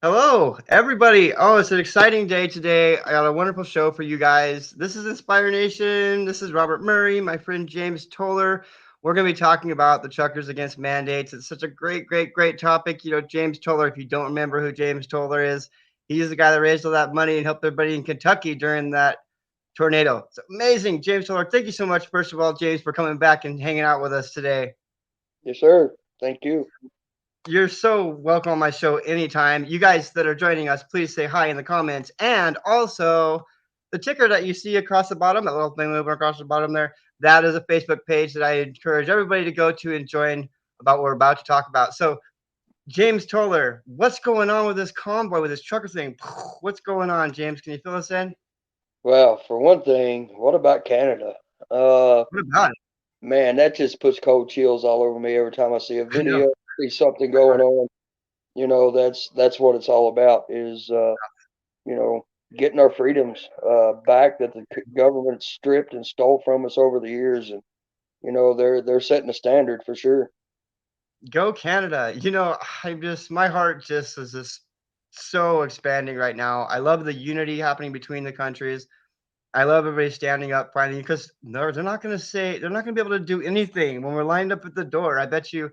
Hello, everybody. Oh, it's an exciting day today. I got a wonderful show for you guys. This is Inspire Nation. This is Robert Murray, my friend James Toller. We're going to be talking about the truckers against mandates. It's such a great topic. James Toller, if you don't remember who James Toller is, he's the guy that raised all that money and helped everybody in Kentucky during that tornado. It's amazing. James Toller, thank you so much, first of all, James, for coming back and hanging out with us today. Yes, sir. Thank you. You're so welcome on my show anytime. You guys that are joining us, please say hi in the comments. And also, the ticker that you see across the bottom, that little thing moving across the bottom there, that is a Facebook page that I encourage everybody to go to and join about what we're about to talk about. So, James Toller, what's going on with this convoy, with this trucker thing? What's going on, James? Can you fill us in? Well, for one thing, what about Canada? Uh, What about it? Man, that just puts cold chills all over me every time I see a I know. video, see something going on. That's what it's all about is you know, getting our freedoms back that the government stripped and stole from us over the years, and they're setting a standard for sure. Go Canada. My heart just is just so expanding right now. I love the unity happening between the countries. I love everybody standing up finally because they're not going to say they're not going to be able to do anything when we're lined up at the door. I bet you.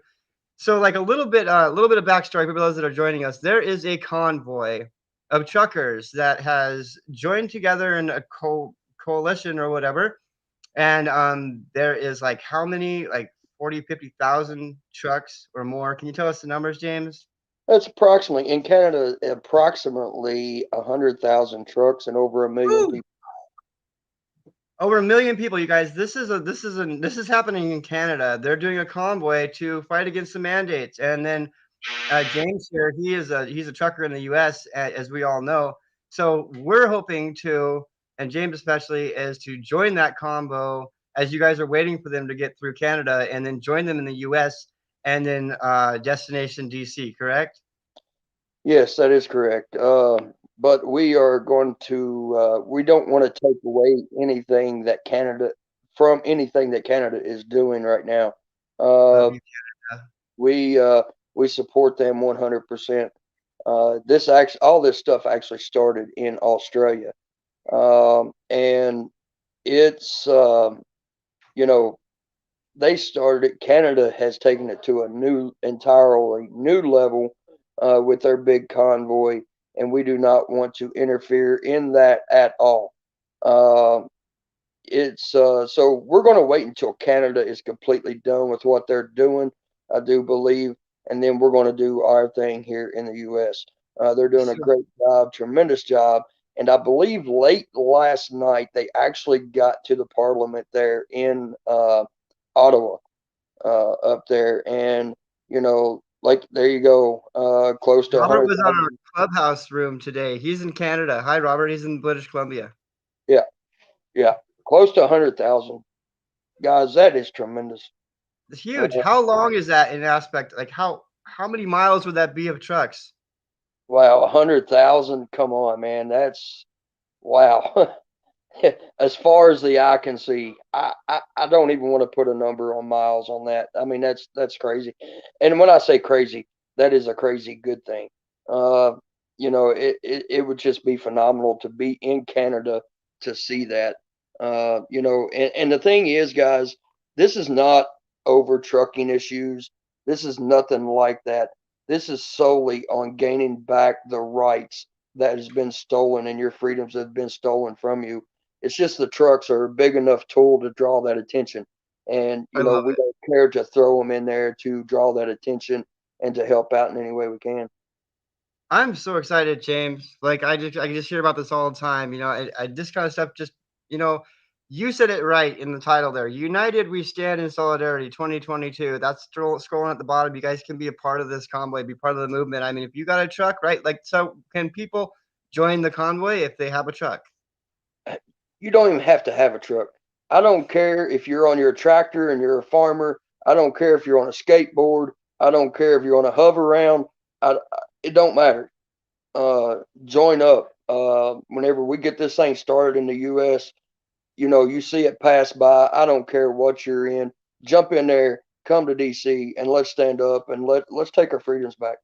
So, like a little bit of backstory for those that are joining us. There is a convoy of truckers that has joined together in a coalition or whatever, and there is like how many, like 40, 50,000 trucks or more. Can you tell us the numbers, James? That's approximately in Canada, approximately 100,000 trucks and over a million Woo! people. Over a million people, you guys. This is happening in Canada. They're doing a convoy to fight against the mandates. And then James here, he's a trucker in the U.S. As we all know. So we're hoping to, and James especially, is to join that combo as you guys are waiting for them to get through Canada, and then join them in the U.S. and then destination D.C. Correct? Yes, that is correct. But we are going to, we don't want to take away anything that Canada is doing right now. Love Uh, you, Canada. we, uh, we support them 100%. All this stuff actually started in Australia. And it's, you know, Canada has taken it to a entirely new level with their big convoy, and we do not want to interfere in that at all. Uh, it's So we're going to wait until Canada is completely done with what they're doing, I do believe, and then we're going to do our thing here in the U.S. They're doing a So great job, tremendous job, and I believe late last night they actually got to the Parliament there in Ottawa, up there, and like there you go, close to a Robert hundred was on our thousand. clubhouse room today. He's in Canada. Hi, Robert. He's in British Columbia. Yeah, yeah, close to 100,000 guys. That is tremendous. It's Uh, huge. How long is that in aspect? Like how many miles would that be of trucks? wow, 100,000. Come on, man. That's wow. As far as the eye can see, I don't even want to put a number on miles on that. I mean, that's crazy. And when I say crazy, that is a crazy good thing. Uh, it would just be phenomenal to be in Canada to see that. And the thing is, guys, this is not over trucking issues. This is nothing like that. This is solely on gaining back the rights that has been stolen and your freedoms that have been stolen from you. It's just the trucks are a big enough tool to draw that attention. And, I love we it. don't care to throw them in there to draw that attention and to help out in any way we can. I'm so excited, James. Like I just hear about this all the time. This kind of stuff just you know, you said it right in the title there. United we stand in solidarity 2022. That's scrolling at the bottom. You guys can be a part of this convoy, be part of the movement. I mean, if you got a truck, right? Like, so can people join the convoy if they have a truck? You don't even have to have a truck. I don't care if you're on your tractor and you're a farmer. I don't care if you're on a skateboard. I don't care if you're on a hover round. It don't matter. Join up. Whenever we get this thing started in the U.S., you see it pass by. I don't care what you're in. Jump in there, come to DC, and let's stand up and let's take our freedoms back.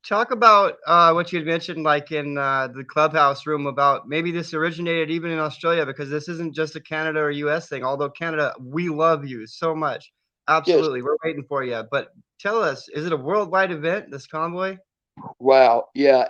talk about what you had mentioned, like in the clubhouse room, about maybe this originated even in Australia, because this isn't just a Canada or U.S. thing. Although Canada, we love you so much. Yes. Absolutely, we're waiting for you. But tell us, is it a worldwide event? This convoy? Wow. Yeah.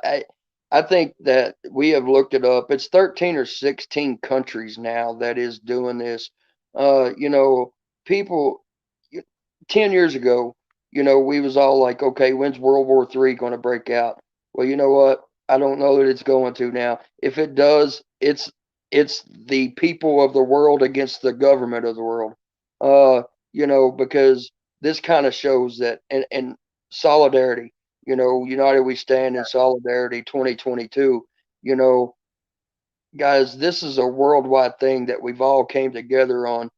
I think that we have looked it up. It's 13 or 16 countries now that is doing this. You know, people y- 10 years ago, we was all like, okay, when's World War III going to break out? Well, you know what? I don't know that it's going to now. If it does, it's the people of the world against the government of the world. Uh, because this kind of shows that and solidarity, united we stand in solidarity 2022. You know, guys, this is a worldwide thing that we've all came together on,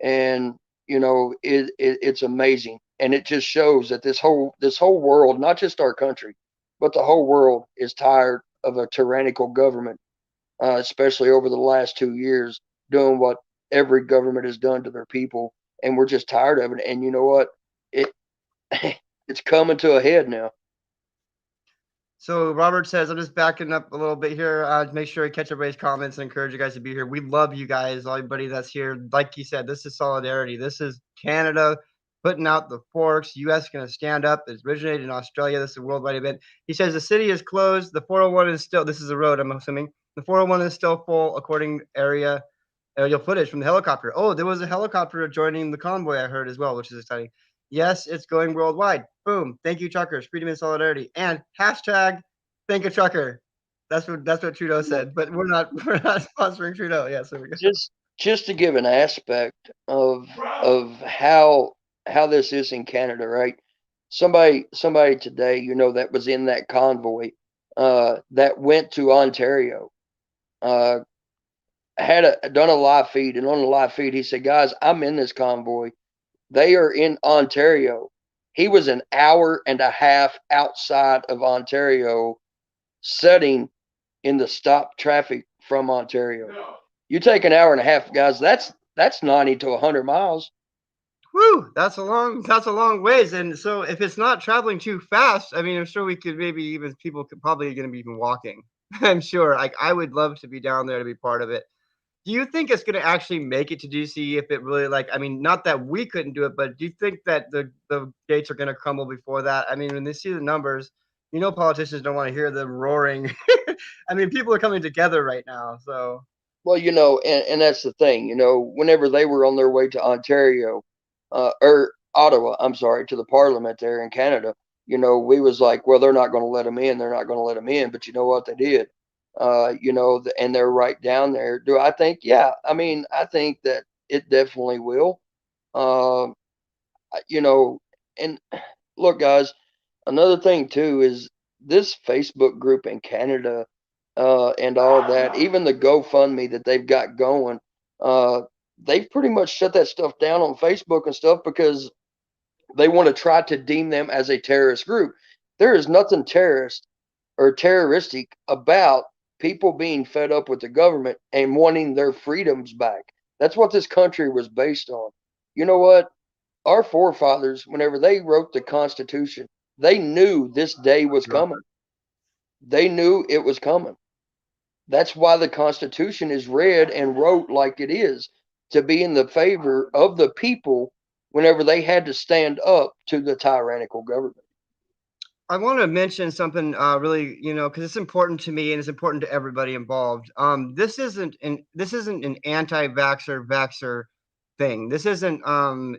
and it's amazing, and it just shows that this whole world, not just our country, but the whole world is tired of a tyrannical government, especially over the last 2 years, doing what every government has done to their people, and we're just tired of it. And you know what? It it's coming to a head now. So Robert says, I'm just backing up a little bit here to make sure I catch everybody's comments and encourage you guys to be here. We love you guys, everybody that's here. Like you said, this is solidarity. This is Canada putting out the forks. U.S. going to stand up. It originated in Australia. This is a worldwide event. He says the city is closed. The 401 is still, this is a road, I'm assuming. The 401 is still full, according area aerial footage from the helicopter. Oh, there was a helicopter joining the convoy, I heard as well, which is exciting. Yes, it's going worldwide. Boom. Thank you, truckers. Freedom and solidarity. And hashtag thank a trucker. That's what Trudeau said. But we're not sponsoring Trudeau. Yes, there we go. Just to give an aspect of how this is in Canada, right? Somebody today, that was in that convoy, that went to Ontario, uh, done a live feed, and on the live feed he said, "Guys, I'm in this convoy. They are in Ontario." He was an hour and a half outside of Ontario, sitting in the stop traffic from Ontario. You take an hour and a half, guys. That's 90 to 100 miles. Woo! That's a long ways. And so if it's not traveling too fast, I mean, I'm sure we could maybe even people could probably gonna be even walking. I'm sure. Like I would love to be down there to be part of it. Do you think it's gonna actually make it to DC if it really like I mean, not that we couldn't do it, but do you think that the gates are gonna crumble before that? I mean, when they see the numbers, politicians don't wanna hear them roaring. I mean, people are coming together right now, so Well, and that's the thing. Whenever they were on their way to Ontario, or Ottawa, I'm sorry, to the Parliament there in Canada, we was like, well, they're not going to let them in. They're not going to let them in. But you know what they did? And they're right down there. Do I think? Yeah. I mean, I think that it definitely will. Um, you know, and look, guys, another thing too is this Facebook group in Canada, and all that, even the GoFundMe that they've got going, uh, they've pretty much shut that stuff down on Facebook and stuff because they want to try to deem them as a terrorist group. There is nothing terrorist or terroristic about people being fed up with the government and wanting their freedoms back. That's what this country was based on. You know what? Our forefathers, whenever they wrote the Constitution, they knew this day was sure. coming. They knew it was coming. That's why the Constitution is read and wrote like it is, to be in the favor of the people whenever they had to stand up to the tyrannical government. I want to mention something really, because it's important to me and it's important to everybody involved. This isn't an anti-vaxxer vaxxer thing. This isn't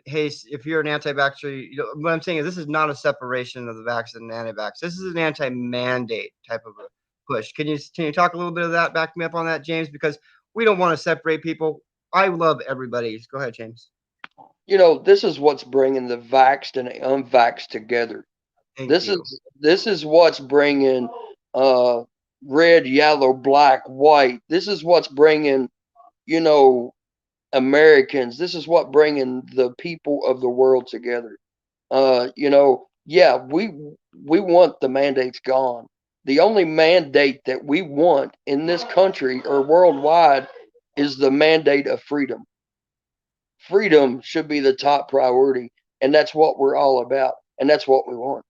hey, if you're an anti-vaxxer, what I'm saying is this is not a separation of the vax and anti-vax. This is an anti-mandate type of a push. Can you talk a little bit of that? Back me up on that, James, because we don't want to separate people. I love everybody. Go ahead, James. This is what's bringing the vaxxed and unvaxxed together. Thank This you. is this is what's bringing uh, red, yellow, black, white. This is what's bringing you know Americans. This is what bringing the people of the world together. Yeah, we want the mandates gone. The only mandate that we want in this country or worldwide is the mandate of freedom. Freedom should be the top priority, and that's what we're all about, and that's what we want.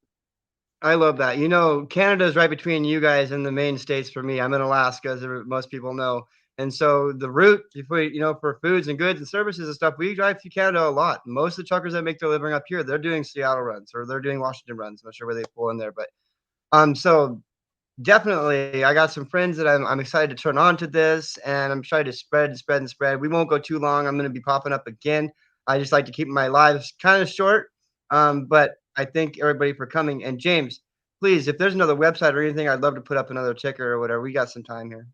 I love that. You know, Canada is right between you guys and the main states for me. I'm in Alaska, as most people know. And so the route, if we, for foods and goods and services and stuff, we drive through Canada a lot. Most of the truckers that make their living up here, they're doing Seattle runs or they're doing Washington runs. I'm not sure where they pull in there, but so definitely, I got some friends that I'm excited to turn on to this, and I'm trying to spread and spread and spread. We won't go too long. I'm gonna be popping up again. I just like to keep my lives kind of short, but I thank everybody for coming. And James, please, if there's another website or anything, I'd love to put up another ticker or whatever. We got some time here.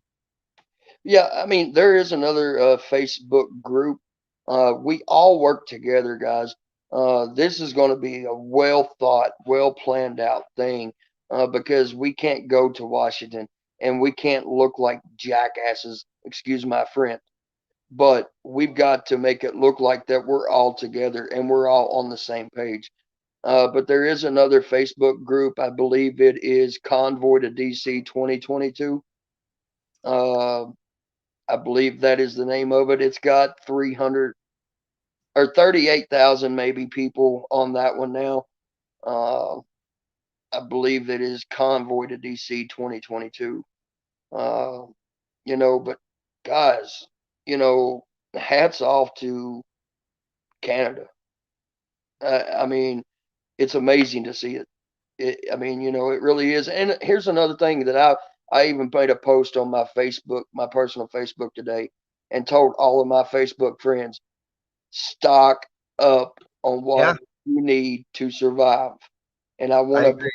Yeah, I mean, there is another Facebook group. We all work together, guys. This is going to be a well thought, well planned out thing because we can't go to Washington and we can't look like jackasses, excuse my French, but we've got to make it look like that we're all together and we're all on the same page. But there is another Facebook group. I believe it is Convoy to DC 2022. Uh, I believe that is the name of it. It's got 300 or 38,000 maybe people on that one now. Uh, I believe that is Convoy to DC 2022. Uh, but guys, hats off to Canada. I mean, it's amazing to see it. I mean, it really is. And here's another thing that I even made a post on my Facebook, my personal Facebook today, and told all of my Facebook friends, stock up on Yeah, what you need to survive. And I I want to agree.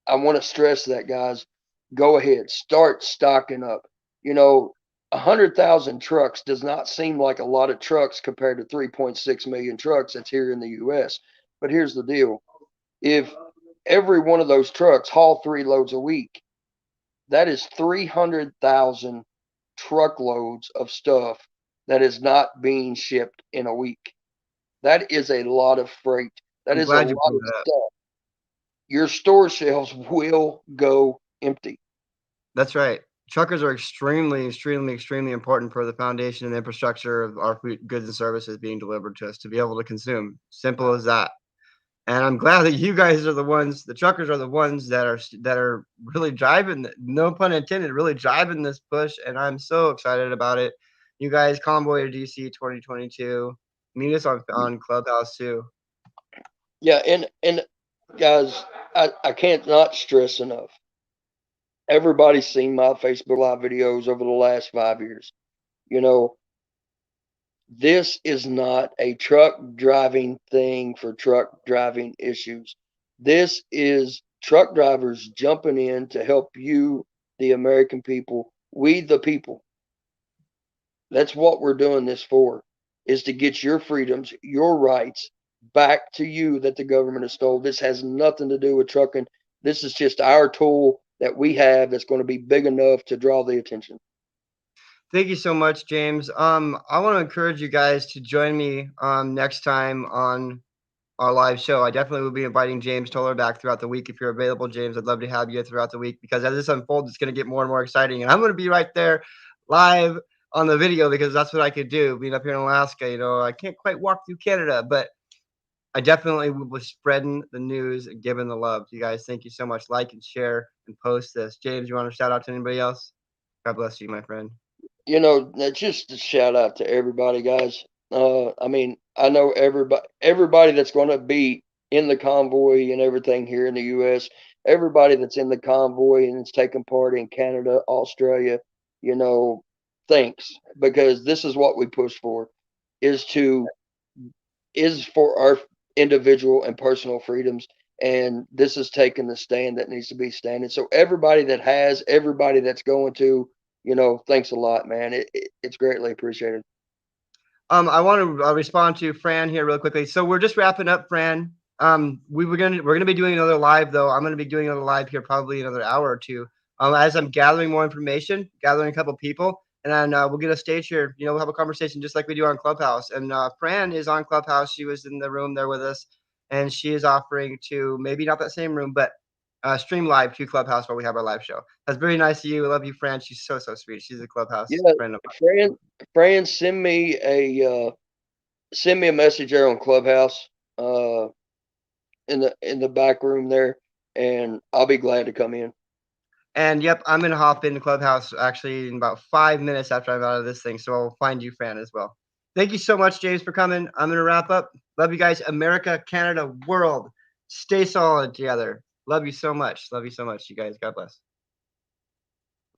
I want to stress that, guys. Go ahead, start stocking up. You know, 100,000 trucks does not seem like a lot of trucks compared to 3.6 million trucks that's here in the U.S. But here's the deal: if every one of those trucks haul 3 loads a week, that is 300,000 truckloads of stuff that is not being shipped in a week. That is a lot of freight. That I'm is a glad you lot brought of that up. stuff. Your store shelves will go empty. That's right. Truckers are extremely, extremely, extremely important for the foundation and infrastructure of our food, goods and services being delivered to us to be able to consume. Simple as that. And I'm glad that you guys are the ones, the truckers are the ones that are really driving, no pun intended, really driving this push. And I'm so excited about it. You guys, Convoy to DC 2022. Meet us on Clubhouse too. Yeah, and guys, I can't not stress enough. Everybody's seen my Facebook Live videos over the last 5 years. You know, this is not a truck driving thing for truck driving issues. This is truck drivers jumping in to help you, the American people, we the people. That's what we're doing this for, is to get your freedoms, your rights back to you that the government has stole. This has nothing to do with trucking. This is just our tool that we have that's going to be big enough to draw the attention. Thank you so much, James. I want to encourage you guys to join me next time on our live show. I definitely will be inviting James Toller back throughout the week. If you're available, James, I'd love to have you throughout the week because as this unfolds, it's going to get more and more exciting. And I'm going to be right there live on the video because that's what I could do. Being up here in Alaska, I can't quite walk through Canada, but I definitely will be spreading the news and giving the love. You guys, thank you so much. Like and share and post this. James, you want to shout out to anybody else? God bless you, my friend. Just a shout out to everybody, guys. I mean, I know everybody that's going to be in the convoy and everything here in the U.S. Everybody that's in the convoy and is taking part in Canada, Australia, you know, thanks, because this is what we push for, is to is for our individual and personal freedoms. And this is taking the stand that needs to be standing. So everybody that's going to, thanks a lot, man. It's greatly appreciated. I want to respond to Fran here real quickly. So we're just wrapping up, Fran. We're gonna be doing another live though. I'm gonna be doing another live here probably another hour or two. As I'm gathering more information, gathering a couple people, and then we'll get a stage here. We'll have a conversation just like we do on Clubhouse. And Fran is on Clubhouse. She was in the room there with us, and she is offering to maybe not that same room, but stream live to Clubhouse while we have our live show. That's very nice of you. I love you, Fran. She's so so sweet. She's a Clubhouse Yeah, friend of Fran, Fran, send me a message there on Clubhouse, in the back room there, and I'll be glad to come in. And yep, I'm gonna hop in the clubhouse actually in about 5 minutes after I'm out of this thing, so I'll find you, Fran, as well. Thank you so much, James, for coming. I'm gonna wrap up. Love you guys, America, Canada, world. Stay solid together. Love you so much. Love you so much, you guys. God bless.